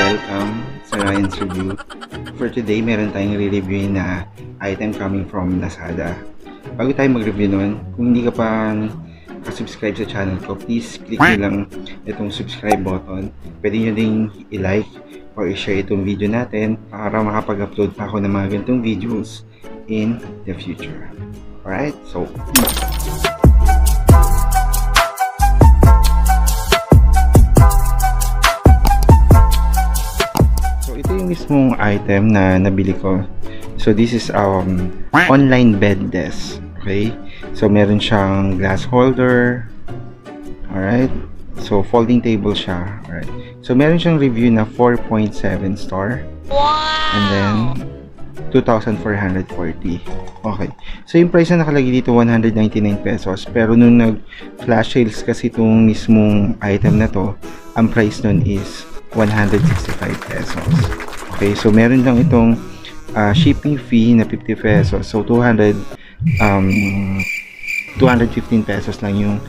welcome sa Ryan's Review. For today, meron tayong re-review na item coming from Lazada. Bago tayo mag-review nun, kung hindi ka pa subscribe sa channel ko, please click nyo lang itong subscribe button. Pwede nyo ding i-like or i-share itong video natin para makapag-upload pa ako ng mga ganitong videos in the future. Alright, so ito yung mismong item na nabili ko. So this is online bed desk. Okay, so meron siyang glass holder. Alright, so folding table siya. Alright, so meron siyang review na 4.7 star. And then 2,440. Okay, so yung price na nakalagay dito 199 pesos, pero nung nag flash sales kasi itong mismong item na to, ang price nun is 165 pesos. Okay, so meron lang itong shipping fee na 50 pesos. So 215 pesos lang yung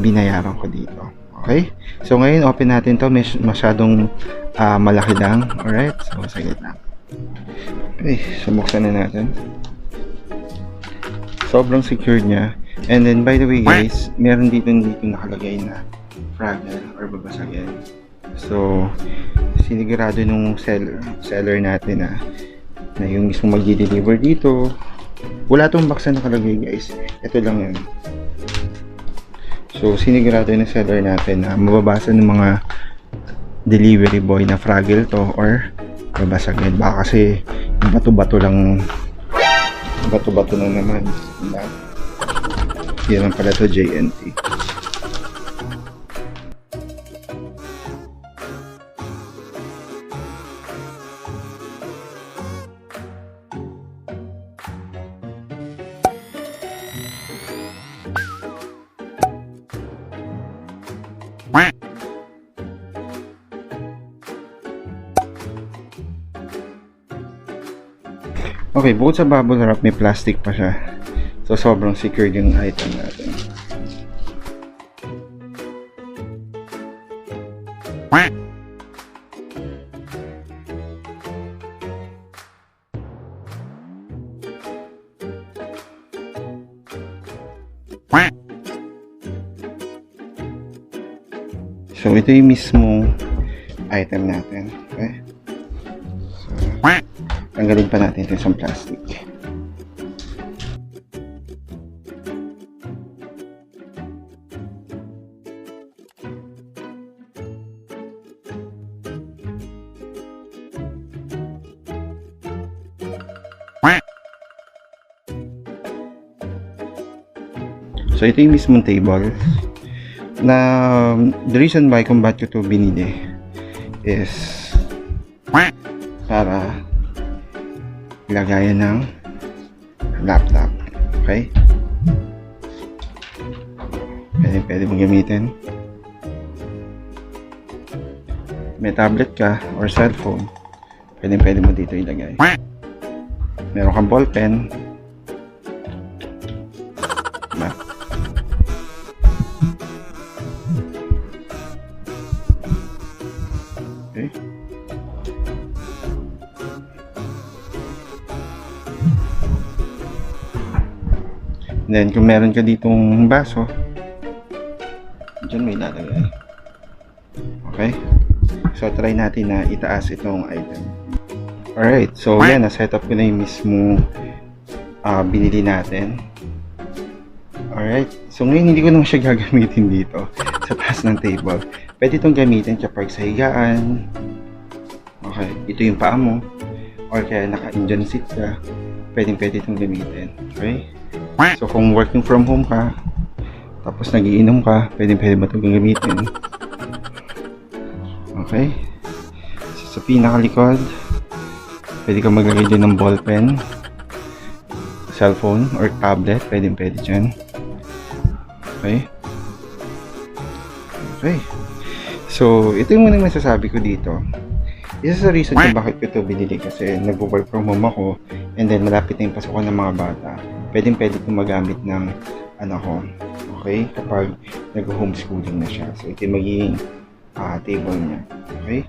binayaran ko dito. Okay, so ngayon open natin to. Masyadong malaki lang. Alright, so saglit lang. Okay, so buksan na natin. Sobrang secure niya. And then by the way guys, meron dito nakalagay na fragile or babasagin. So sinigurado nung seller natin na yung mismo mag-deliver dito. Wala tong box na nakalagay guys, ito lang yun. So sinigurado ng seller natin na mababasa ng mga delivery boy na fragile to or babasagin. Baka kasi bato-bato lang, bato-bato na naman. Yan lang pala to, JNT. Okay, bukod sa bubble wrap, may plastic pa siya. So, sobrang secure yung item natin. So, ito yung mismo item natin. Okay? So, tanggalin pa natin ito sa plastic. So ito yung mismong table na the reason why kung bakit ko ito binili is para lagayan ng laptop. Okay, pwede mong gamitin. May tablet ka or cellphone, pwede mo dito ilagay. Meron kang ballpen, diba? Okay. Then, kung meron ka ditong baso, dyan may lalagay. Okay? So, try natin na itaas itong item. Alright, so yan, na-set up ko na yung mismo binili natin. Alright, so ngayon hindi ko naman siya gagamitin dito sa taas ng table. Pwede itong gamitin kapag sa higaan. Okay, ito yung paa mo. Or kaya naka-Indian seat ka. Pwede itong gamitin. Okay? So kung working from home ka, tapos nagiinom ka, pwede mo itong gamitin. Okay? So, sa pinakalikod, pwede ka maglagay din ng ballpen, cellphone, or tablet. Pwede dyan. Okay? Okay. So, ito yung muna masasabi ko dito. Isa sa reason kung bakit ko ito binili kasi nag-work from home ako and then malapit na yung pasukan ng mga bata. Pwede itong magamit ng anak ko. Okay? Kapag nag-homeschooling na siya. So, ito yung magiging table niya. Okay?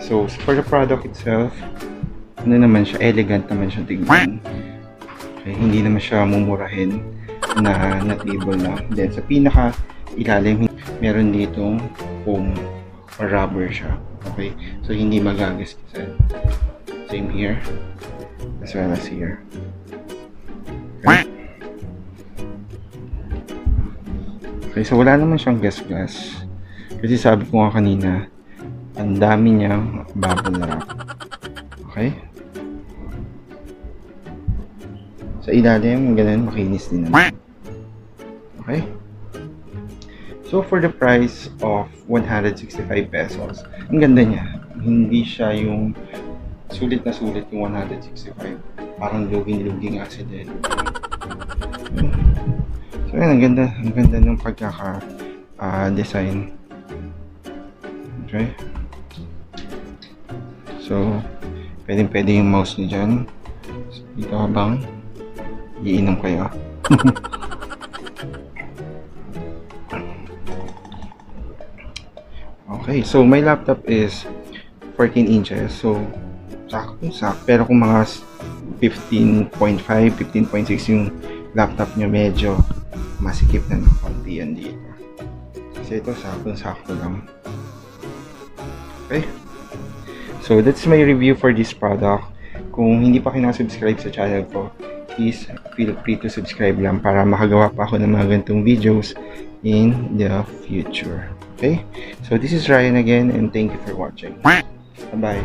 So, for the product itself, ano naman siya, elegant naman siya tignan. Okay, hindi naman siya mumurahin na table lang. Then, sa pinaka ilalim, meron ditong foam or rubber siya. Okay, so hindi magagasgasan. Same here, as well as here. Okay. Okay, so wala naman siyang gas-gas. Kasi sabi ko nga kanina, ang dami niyang bubble wrap. Okay? Sa ilalim, ganun, makinis din naman. Okay? So, for the price of 165 pesos, ang ganda niya. Hindi siya yung sulit na sulit yung 165. Parang luging-luging accident. So, yan, ang ganda ng pagkaka-design. Okay? So, pwede yung mouse niyo dyan. So, dito habang iinom kayo. Okay, so my laptop is 14 inches. So, sakto. Pero kung mga 15.5, 15.6 yung laptop nyo, medyo masikip na ng konti yan dito. Kasi ito, sakto lang. Okay. So, that's my review for this product. Kung hindi pa kayo nakasubscribe sa channel ko, please feel free to subscribe lang para makagawa pa ako ng mga ganitong videos in the future. Okay? So, this is Ryan again and thank you for watching. Bye-bye.